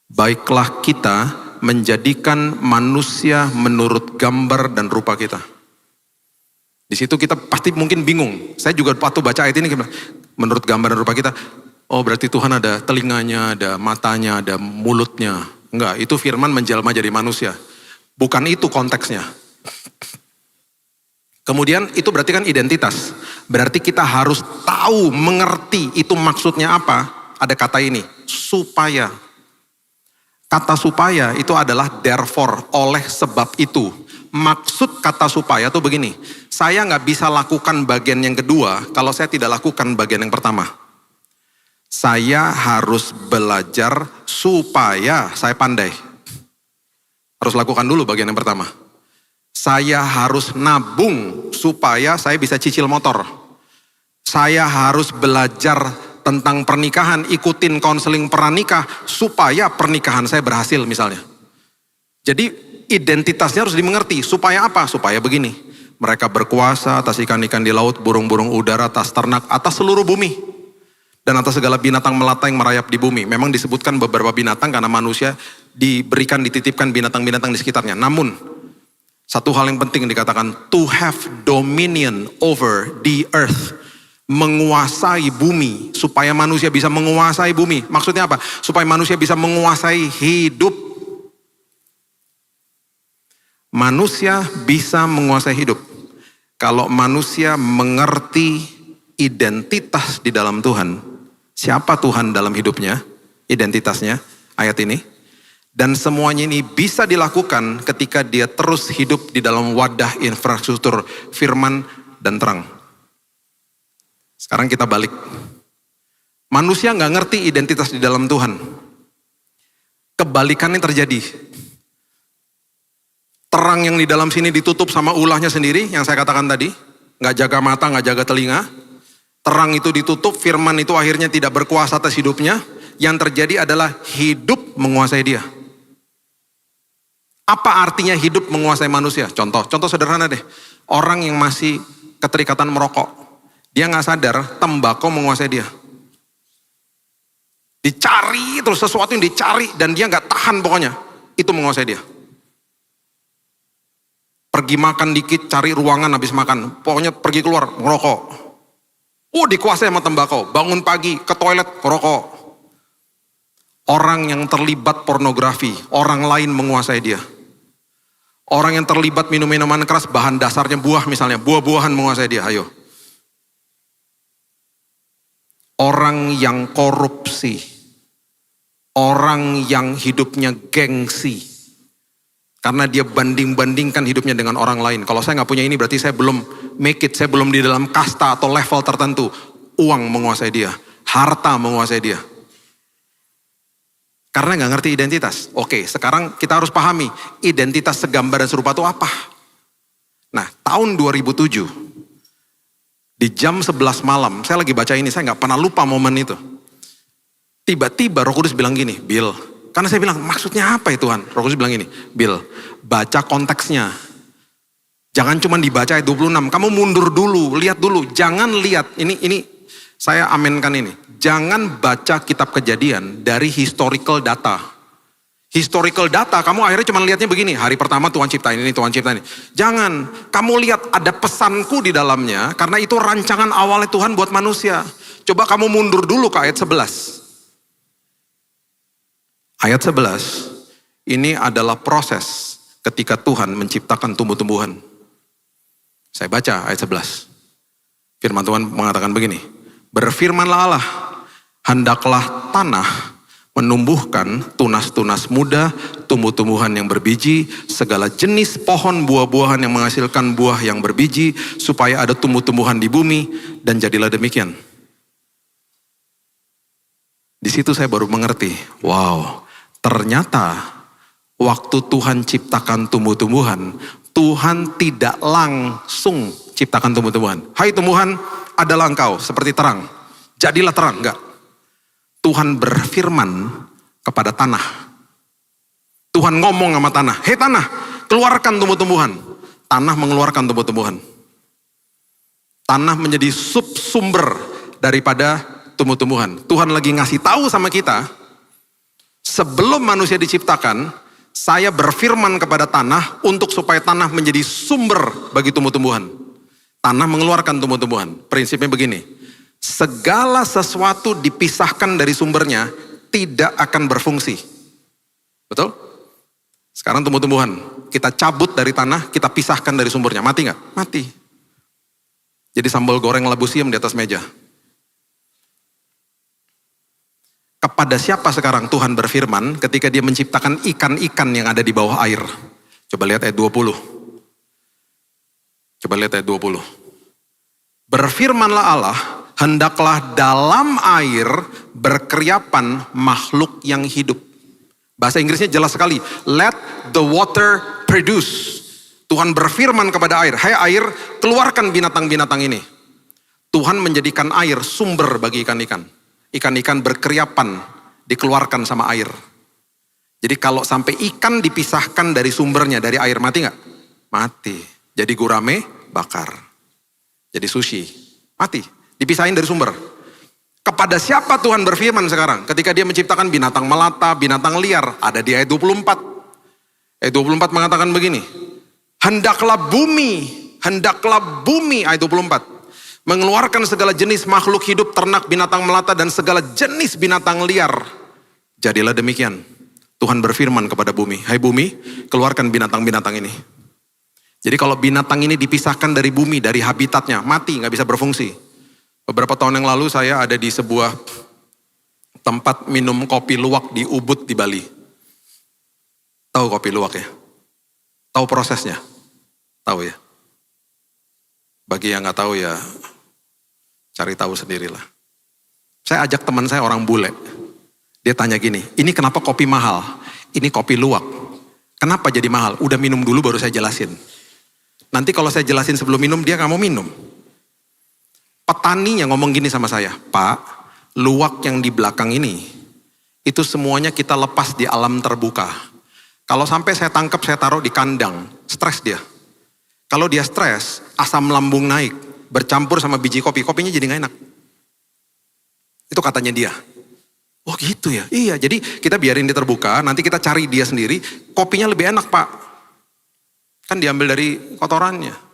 Baiklah kita menjadikan manusia menurut gambar dan rupa kita. Di situ kita pasti mungkin bingung. Saya juga waktu baca ayat ini, menurut gambar dan rupa kita. Oh berarti Tuhan ada telinganya, ada matanya, ada mulutnya. Enggak, itu firman menjelma jadi manusia. Bukan itu konteksnya. Kemudian itu berarti kan identitas. Berarti kita harus tahu, mengerti itu maksudnya apa. Ada kata ini, supaya. Kata supaya itu adalah therefore, oleh sebab itu. Maksud kata supaya itu begini, saya nggak bisa lakukan bagian yang kedua kalau saya tidak lakukan bagian yang pertama. Saya harus belajar supaya saya pandai. Harus lakukan dulu bagian yang pertama. Saya harus nabung supaya saya bisa cicil motor. Saya harus belajar tentang pernikahan, ikutin konseling pranikah supaya pernikahan saya berhasil misalnya. Jadi identitasnya harus dimengerti. Supaya apa? Supaya begini. Mereka berkuasa atas ikan-ikan di laut, burung-burung udara, atas ternak, atas seluruh bumi. Dan atas segala binatang melata yang merayap di bumi. Memang disebutkan beberapa binatang karena manusia diberikan, dititipkan binatang-binatang di sekitarnya. Namun, satu hal yang penting dikatakan, to have dominion over the earth. Menguasai bumi, supaya manusia bisa menguasai bumi. Maksudnya apa? Supaya manusia bisa menguasai hidup. Manusia bisa menguasai hidup. Kalau manusia mengerti identitas di dalam Tuhan, siapa Tuhan dalam hidupnya, identitasnya, ayat ini. Dan semuanya ini bisa dilakukan ketika dia terus hidup di dalam wadah infrastruktur firman dan terang. Sekarang kita balik. Manusia nggak ngerti identitas di dalam Tuhan. Kebalikannya terjadi. Terang yang di dalam sini ditutup sama ulahnya sendiri, yang saya katakan tadi. Nggak jaga mata, nggak jaga telinga. Terang itu ditutup, firman itu akhirnya tidak berkuasa atas hidupnya. Yang terjadi adalah hidup menguasai dia. Apa artinya hidup menguasai manusia? Contoh sederhana deh. Orang yang masih keterikatan merokok. Dia nggak sadar tembakau menguasai dia. Dicari terus sesuatu yang dicari dan dia nggak tahan pokoknya. Itu menguasai dia. Pergi makan dikit, cari ruangan habis makan. Pokoknya pergi keluar, ngerokok. Oh dikuasai sama tembakau. Bangun pagi, ke toilet, ngerokok. Orang yang terlibat pornografi, orang lain menguasai dia. Orang yang terlibat minum minuman keras, bahan dasarnya buah misalnya. Buah-buahan menguasai dia, ayo. Orang yang korupsi, orang yang hidupnya gengsi, karena dia banding-bandingkan hidupnya dengan orang lain. Kalau saya nggak punya ini berarti saya belum make it, saya belum di dalam kasta atau level tertentu. Uang menguasai dia, harta menguasai dia. Karena nggak ngerti identitas. Oke, sekarang kita harus pahami identitas segambar dan serupa itu apa. Nah, tahun 2007. Di jam 11 malam, saya lagi baca ini, saya nggak pernah lupa momen itu. Tiba-tiba Roh Kudus bilang gini, Bill, karena saya bilang, maksudnya apa ya Tuhan? Roh Kudus bilang gini, Bill, baca konteksnya. Jangan cuma dibaca ayat 26, kamu mundur dulu, lihat dulu. Jangan lihat, ini saya amenkan ini. Jangan baca kitab Kejadian dari historical data. Historical data, kamu akhirnya cuma lihatnya begini, hari pertama Tuhan ciptain ini, Tuhan ciptain ini. Jangan, kamu lihat ada pesanku di dalamnya, karena itu rancangan awalnya Tuhan buat manusia. Coba kamu mundur dulu ke ayat 11. Ayat 11, ini adalah proses ketika Tuhan menciptakan tumbuh-tumbuhan. Saya baca ayat 11. Firman Tuhan mengatakan begini, berfirmanlah Allah, hendaklah tanah menumbuhkan tunas-tunas muda, tumbuh-tumbuhan yang berbiji, segala jenis pohon buah-buahan yang menghasilkan buah yang berbiji, supaya ada tumbuh-tumbuhan di bumi, dan jadilah demikian. Di situ saya baru mengerti, wow, ternyata waktu Tuhan ciptakan tumbuh-tumbuhan, Tuhan tidak langsung ciptakan tumbuh-tumbuhan. Hai tumbuhan, adalah engkau seperti terang. Jadilah terang, enggak. Tuhan berfirman kepada tanah. Tuhan ngomong sama tanah, hei tanah, keluarkan tumbuh-tumbuhan. Tanah mengeluarkan tumbuh-tumbuhan. Tanah menjadi sumber daripada tumbuh-tumbuhan. Tuhan lagi ngasih tahu sama kita, sebelum manusia diciptakan, saya berfirman kepada tanah untuk supaya tanah menjadi sumber bagi tumbuh-tumbuhan. Tanah mengeluarkan tumbuh-tumbuhan. Prinsipnya begini, segala sesuatu dipisahkan dari sumbernya tidak akan berfungsi. Betul? Sekarang tumbuh-tumbuhan, kita cabut dari tanah, kita pisahkan dari sumbernya. Mati nggak? Mati. Jadi sambal goreng labu siam di atas meja. Kepada siapa sekarang Tuhan berfirman ketika dia menciptakan ikan-ikan yang ada di bawah air? Coba lihat ayat 20. Coba lihat ayat 20. Berfirmanlah Allah, hendaklah dalam air berkeriapan makhluk yang hidup. Bahasa Inggrisnya jelas sekali. Let the water produce. Tuhan berfirman kepada air, hai air, keluarkan binatang-binatang ini. Tuhan menjadikan air sumber bagi ikan-ikan. Ikan-ikan berkeriapan, dikeluarkan sama air. Jadi kalau sampai ikan dipisahkan dari sumbernya, dari air, mati nggak? Mati. Jadi gurame, bakar. Jadi sushi, mati. Dipisahin dari sumber. Kepada siapa Tuhan berfirman sekarang? Ketika dia menciptakan binatang melata, binatang liar. Ada di ayat 24. Ayat 24 mengatakan begini. Hendaklah bumi, ayat 24. Mengeluarkan segala jenis makhluk hidup, ternak, binatang melata, dan segala jenis binatang liar. Jadilah demikian. Tuhan berfirman kepada bumi, hai bumi, keluarkan binatang-binatang ini. Jadi kalau binatang ini dipisahkan dari bumi, dari habitatnya, mati, gak bisa berfungsi. Beberapa tahun yang lalu saya ada di sebuah tempat minum kopi luwak di Ubud di Bali. Tahu kopi luwak ya? Tahu prosesnya? Tahu ya? Bagi yang gak tahu ya, cari tahu sendirilah. Saya ajak teman saya orang bule. Dia tanya gini, ini kenapa kopi mahal? Ini kopi luwak. Kenapa jadi mahal? Udah minum dulu baru saya jelasin. Nanti kalau saya jelasin sebelum minum, dia gak mau minum. Petaninya ngomong gini sama saya, Pak, luwak yang di belakang ini, itu semuanya kita lepas di alam terbuka. Kalau sampai saya tangkap, saya taruh di kandang, stres dia. Kalau dia stres, asam lambung naik, bercampur sama biji kopi, kopinya jadi gak enak. Itu katanya dia. Oh gitu ya? Iya, jadi kita biarin dia terbuka, nanti kita cari dia sendiri, kopinya lebih enak Pak. Kan diambil dari kotorannya.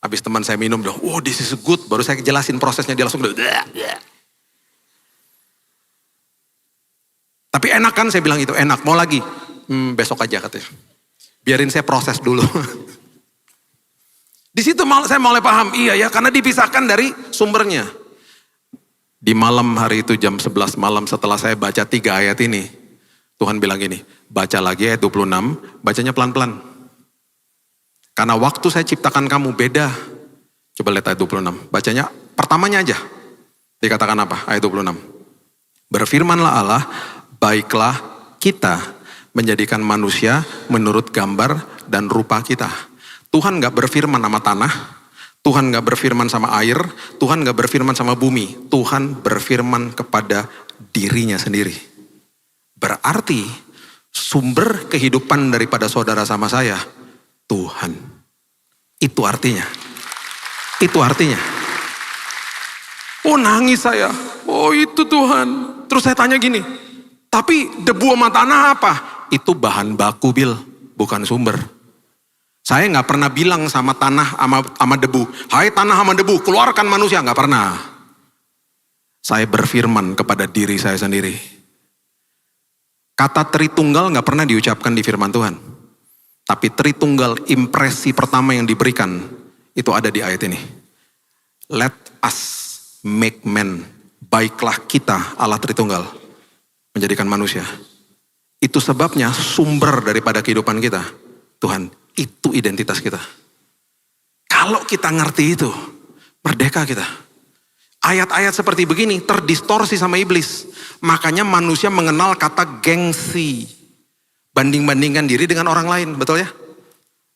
Habis teman saya minum, oh this is good, baru saya jelasin prosesnya, dia langsung tapi enak kan, saya bilang itu enak, mau lagi? Besok aja katanya. Biarin saya proses dulu. Di situ saya mulai paham, iya ya, karena dipisahkan dari sumbernya. Di malam hari itu jam 11 malam setelah saya baca 3 ayat ini, Tuhan bilang gini, baca lagi ayat 26, bacanya pelan-pelan. Karena waktu saya ciptakan kamu beda. Coba lihat ayat 26, bacanya pertamanya aja. Dikatakan apa? Ayat 26. Berfirmanlah Allah, baiklah kita menjadikan manusia menurut gambar dan rupa kita. Tuhan gak berfirman sama tanah, Tuhan gak berfirman sama air, Tuhan gak berfirman sama bumi. Tuhan berfirman kepada dirinya sendiri. Berarti sumber kehidupan daripada saudara sama saya, Tuhan. Itu artinya. Itu artinya. Oh nangis saya, oh itu Tuhan. Terus saya tanya gini, tapi debu sama tanah apa? Itu bahan baku Bil, bukan sumber. Saya gak pernah bilang sama tanah sama debu, hai tanah sama debu keluarkan manusia, gak pernah. Saya berfirman kepada diri saya sendiri. Kata Tritunggal gak pernah diucapkan di firman Tuhan. Tapi Tritunggal impresi pertama yang diberikan, itu ada di ayat ini. Let us make man, baiklah kita Allah Tritunggal, menjadikan manusia. Itu sebabnya sumber daripada kehidupan kita, Tuhan, itu identitas kita. Kalau kita ngerti itu, merdeka kita. Ayat-ayat seperti begini terdistorsi sama iblis. Makanya manusia mengenal kata gengsi. Banding-bandingkan diri dengan orang lain, betul ya?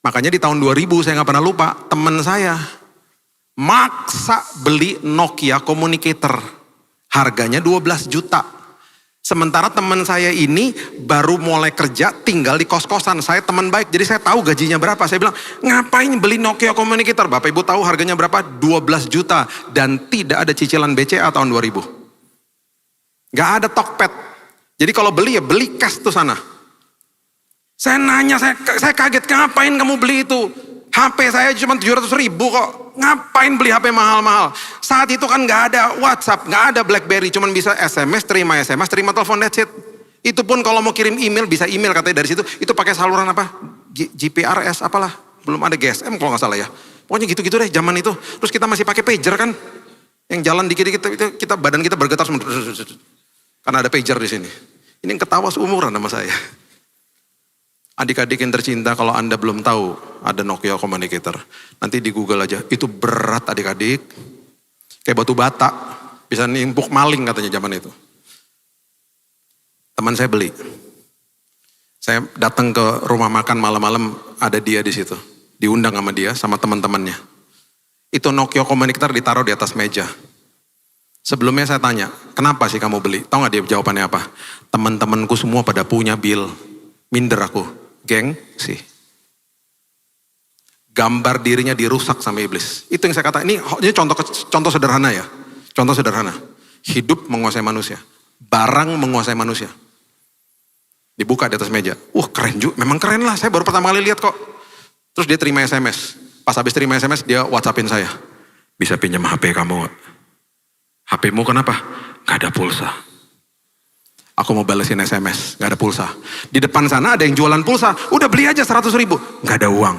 Makanya di tahun 2000 saya nggak pernah lupa, teman saya maksa beli Nokia Communicator. Harganya 12 juta. Sementara teman saya ini baru mulai kerja tinggal di kos-kosan. Saya teman baik, jadi saya tahu gajinya berapa. Saya bilang, ngapain beli Nokia Communicator? Bapak Ibu tahu harganya berapa? 12 juta. Dan tidak ada cicilan BCA tahun 2000. Gak ada Tokped. Jadi kalau beli ya beli cash tuh sana. Saya nanya, saya kaget, ngapain kamu beli itu? HP saya cuma 700 ribu kok. Ngapain beli HP mahal-mahal? Saat itu kan gak ada WhatsApp, gak ada BlackBerry. Cuman bisa SMS, terima telepon, that's it. Itu pun kalau mau kirim email, bisa email katanya dari situ. Itu pakai saluran apa? GPRS apalah. Belum ada GSM kalau gak salah ya. Pokoknya gitu-gitu deh zaman itu. Terus kita masih pakai pager kan. Yang jalan dikit-dikit, kita badan kita bergetar semua. Karena ada pager di sini. Ini yang ketawa seumuran sama saya. Adik-adik yang tercinta, kalau Anda belum tahu ada Nokia Communicator, nanti di Google aja. Itu berat adik-adik, kayak batu bata, bisa nimpuk maling katanya zaman itu. Teman saya beli. Saya datang ke rumah makan malam-malam, ada dia di situ. Diundang sama dia, sama teman-temannya. Itu Nokia Communicator ditaruh di atas meja. Sebelumnya saya tanya, kenapa sih kamu beli? Tahu gak dia jawabannya apa? Teman-temanku semua pada punya, Bill. Minder aku. Geng sih. Gambar dirinya dirusak sama iblis. Itu yang saya kata, ini contoh sederhana ya. Contoh sederhana. Hidup menguasai manusia. Barang menguasai manusia. Dibuka di atas meja. Keren juga, memang keren lah. Saya baru pertama kali lihat kok. Terus dia terima SMS. Pas habis terima SMS dia WhatsAppin saya. Bisa pinjam HP kamu gak? HP-mu kenapa? Gak ada pulsa. Aku mau balesin SMS, gak ada pulsa. Di depan sana ada yang jualan pulsa, udah beli aja 100 ribu. Gak ada uang.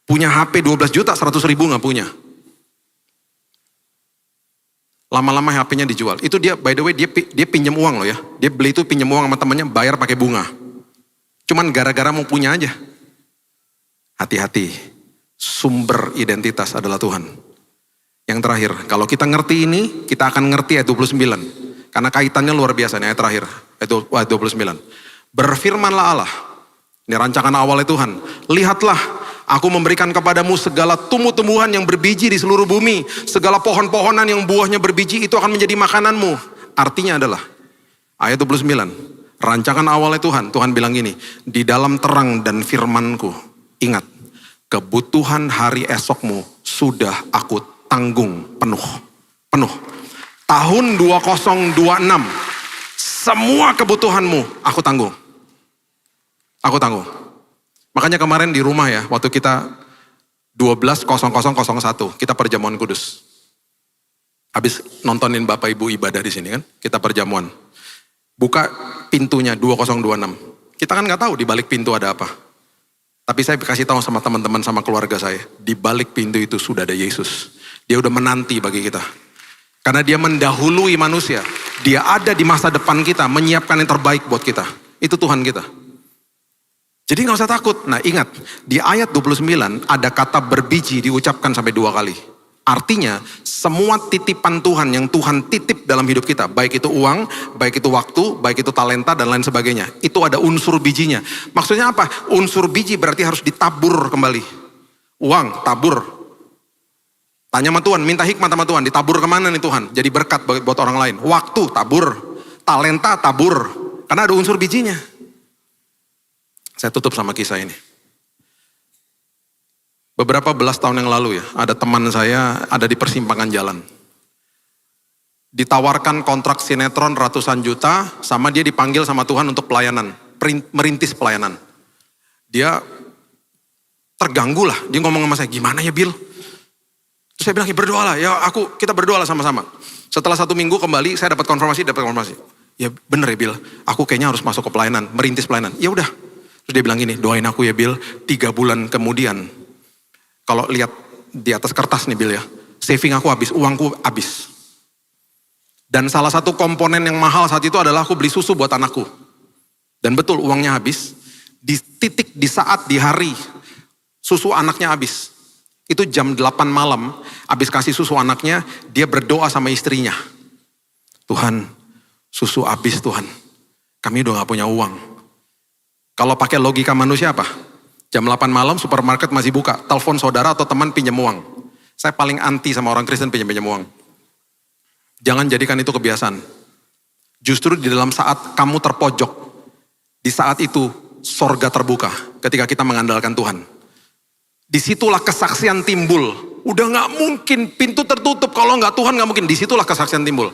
Punya HP 12 juta, 100 ribu gak punya. Lama-lama HP-nya dijual. Itu dia, by the way, dia pinjam uang loh ya. Dia beli itu pinjam uang sama temannya, bayar pakai bunga. Cuman gara-gara mau punya aja. Hati-hati, sumber identitas adalah Tuhan. Yang terakhir, kalau kita ngerti ini, kita akan ngerti ayat 29. Karena kaitannya luar biasa nih ayat terakhir, ayat 29. Berfirmanlah Allah, ini rancangan awalnya Tuhan. Lihatlah, aku memberikan kepadamu segala tumbuh-tumbuhan yang berbiji di seluruh bumi. Segala pohon-pohonan yang buahnya berbiji itu akan menjadi makananmu. Artinya adalah, ayat 29, rancangan awalnya Tuhan. Tuhan bilang gini, di dalam terang dan firmanku, ingat, kebutuhan hari esokmu sudah aku tanggung penuh. Tahun 2026, semua kebutuhanmu aku tanggung. Aku tanggung. Makanya kemarin di rumah ya, waktu kita 12.00.01, kita perjamuan kudus. Habis nontonin Bapak Ibu ibadah di sini kan, kita perjamuan. Buka pintunya 2026. Kita kan gak tahu di balik pintu ada apa. Tapi saya kasih tahu sama teman-teman, sama keluarga saya, di balik pintu itu sudah ada Yesus. Dia udah menanti bagi kita. Karena dia mendahului manusia. Dia ada di masa depan kita, menyiapkan yang terbaik buat kita. Itu Tuhan kita. Jadi gak usah takut. Nah ingat, di ayat 29 ada kata berbiji diucapkan sampai 2 kali. Artinya, semua titipan Tuhan yang Tuhan titip dalam hidup kita. Baik itu uang, baik itu waktu, baik itu talenta dan lain sebagainya. Itu ada unsur bijinya. Maksudnya apa? Unsur biji berarti harus ditabur kembali. Uang, tabur. Tanya sama Tuhan, minta hikmat sama Tuhan, ditabur kemana nih Tuhan? Jadi berkat buat orang lain. Waktu, tabur. Talenta, tabur. Karena ada unsur bijinya. Saya tutup sama kisah ini. Beberapa belas tahun yang lalu ya, ada teman saya ada di persimpangan jalan. Ditawarkan kontrak sinetron ratusan juta, sama dia dipanggil sama Tuhan untuk pelayanan. Merintis pelayanan. Dia terganggu lah, dia ngomong sama saya, gimana ya Bill? Saya bilang, ya berdoalah, ya kita berdoalah sama-sama. Setelah 1 minggu kembali, saya dapat konfirmasi. Ya bener ya Bill, aku kayaknya harus masuk ke pelayanan, merintis pelayanan. Ya udah. Terus dia bilang gini, doain aku ya Bill, 3 bulan kemudian, kalau lihat di atas kertas nih Bill ya, saving aku habis, uangku habis. Dan salah satu komponen yang mahal saat itu adalah aku beli susu buat anakku. Dan betul uangnya habis, di saat di hari, susu anaknya habis. Itu jam 8 malam, habis kasih susu anaknya, dia berdoa sama istrinya. Tuhan, susu habis Tuhan. Kami udah gak punya uang. Kalau pakai logika manusia apa? Jam 8 malam supermarket masih buka, telepon saudara atau teman pinjam uang. Saya paling anti sama orang Kristen pinjam uang. Jangan jadikan itu kebiasaan. Justru di dalam saat kamu terpojok, di saat itu sorga terbuka ketika kita mengandalkan Tuhan. Disitulah kesaksian timbul. Udah gak mungkin, pintu tertutup, kalau gak Tuhan gak mungkin. Disitulah kesaksian timbul.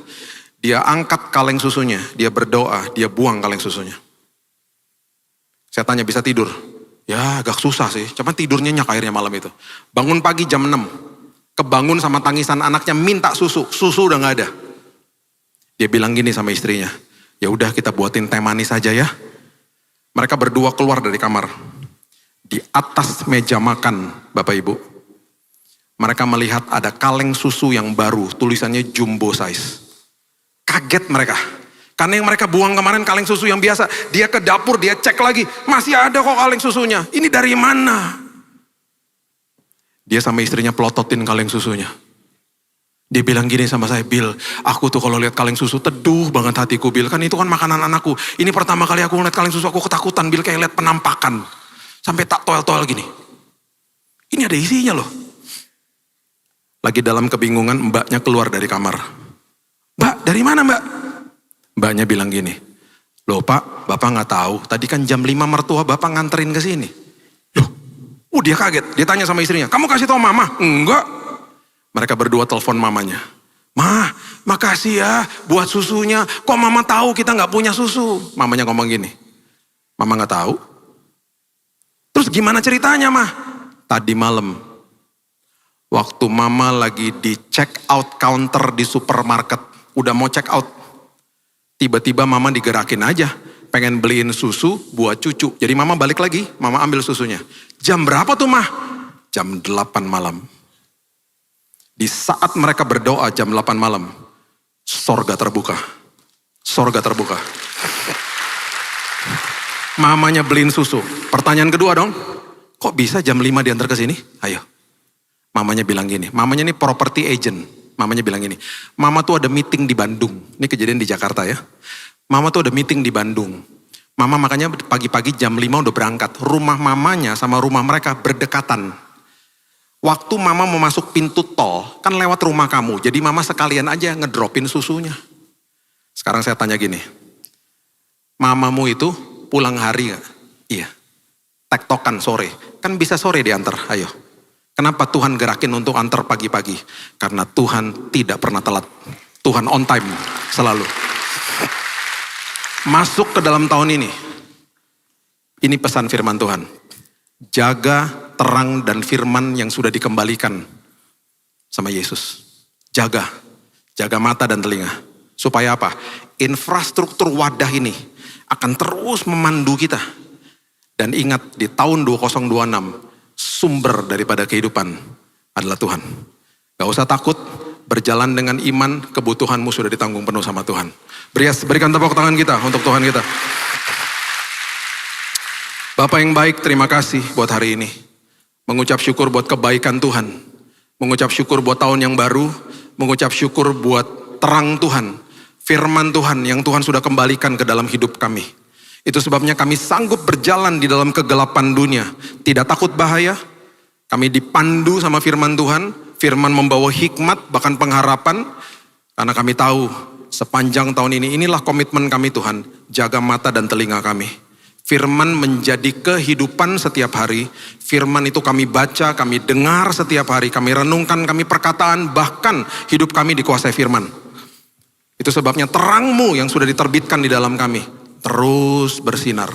Dia angkat kaleng susunya, dia berdoa, dia buang kaleng susunya. Saya tanya, bisa tidur? Ya agak susah sih, cuma tidurnya nyenyak akhirnya malam itu. Bangun pagi jam 6, kebangun sama tangisan anaknya minta susu udah gak ada. Dia bilang gini sama istrinya, ya udah kita buatin teh manis aja ya. Mereka berdua keluar dari kamar. Di atas meja makan, Bapak Ibu, mereka melihat ada kaleng susu yang baru, tulisannya jumbo size. Kaget mereka. Karena yang mereka buang kemarin kaleng susu yang biasa. Dia ke dapur, dia cek lagi. Masih ada kok kaleng susunya. Ini dari mana? Dia sama istrinya pelototin kaleng susunya. Dia bilang gini sama saya, Bill, aku tuh kalau lihat kaleng susu teduh banget hatiku, Bill. Kan itu kan makanan anakku. Ini pertama kali aku ngeliat kaleng susu, aku ketakutan, Bill. Kayak lihat penampakan. Sampai tak toel-toel gini. Ini ada isinya loh. Lagi dalam kebingungan, mbaknya keluar dari kamar. Mbak, dari mana mbak? Mbaknya bilang gini, loh pak, bapak gak tahu, tadi kan jam 5 mertua bapak nganterin ke sini. Loh, dia kaget, dia tanya sama istrinya, kamu kasih tahu mama? Enggak. Mereka berdua telepon mamanya. Ma, makasih ya buat susunya, kok mama tahu kita gak punya susu? Mamanya ngomong gini, mama gak tahu? Terus gimana ceritanya mah? Tadi malam, waktu mama lagi di check out counter di supermarket, udah mau check out, tiba-tiba mama digerakin aja, pengen beliin susu buat cucu. Jadi mama balik lagi, mama ambil susunya. Jam berapa tuh mah? Jam 8 malam. Di saat mereka berdoa jam 8 malam, sorga terbuka. Sorga terbuka. Mamanya beliin susu. Pertanyaan kedua dong, kok bisa jam 5 diantar ke sini? Ayo. Mamanya bilang gini, mamanya ini property agent. Mamanya bilang gini, mama tuh ada meeting di Bandung. Ini kejadian di Jakarta ya. Mama tuh ada meeting di Bandung. Mama makanya pagi-pagi jam 5 udah berangkat. Rumah mamanya sama rumah mereka berdekatan. Waktu mama mau masuk pintu tol, kan lewat rumah kamu. Jadi mama sekalian aja ngedropin susunya. Sekarang saya tanya gini, mamamu itu pulang hari gak? Iya. Tektokan sore. Kan bisa sore diantar, ayo. Kenapa Tuhan gerakin untuk antar pagi-pagi? Karena Tuhan tidak pernah telat. Tuhan on time selalu. Masuk ke dalam tahun ini. Ini pesan firman Tuhan. Jaga terang dan firman yang sudah dikembalikan sama Yesus. Jaga. Jaga mata dan telinga. Supaya apa? Infrastruktur wadah ini akan terus memandu kita. Dan ingat di tahun 2026, sumber daripada kehidupan adalah Tuhan. Gak usah takut, berjalan dengan iman, kebutuhanmu sudah ditanggung penuh sama Tuhan. Berikan tepuk tangan kita untuk Tuhan kita. Bapak yang baik, terima kasih buat hari ini. Mengucap syukur buat kebaikan Tuhan. Mengucap syukur buat tahun yang baru. Mengucap syukur buat terang Tuhan. Firman Tuhan yang Tuhan sudah kembalikan ke dalam hidup kami. Itu sebabnya kami sanggup berjalan di dalam kegelapan dunia. Tidak takut bahaya. Kami dipandu sama firman Tuhan. Firman membawa hikmat, bahkan pengharapan. Karena kami tahu sepanjang tahun ini, inilah komitmen kami Tuhan. Jaga mata dan telinga kami. Firman menjadi kehidupan setiap hari. Firman itu kami baca, kami dengar setiap hari. Kami renungkan, kami perkataan. Bahkan hidup kami dikuasai firman. Itu sebabnya terang-Mu yang sudah diterbitkan di dalam kami terus bersinar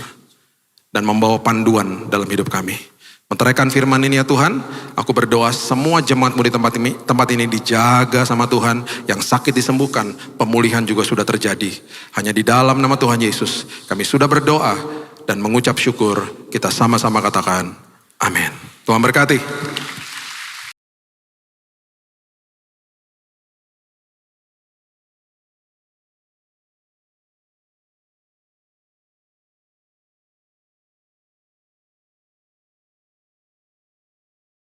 dan membawa panduan dalam hidup kami. Menteraikan firman ini ya Tuhan, aku berdoa semua jemaat-Mu di tempat ini dijaga sama Tuhan, yang sakit disembuhkan, pemulihan juga sudah terjadi. Hanya di dalam nama Tuhan Yesus, kami sudah berdoa dan mengucap syukur, kita sama-sama katakan, amin. Tuhan berkati.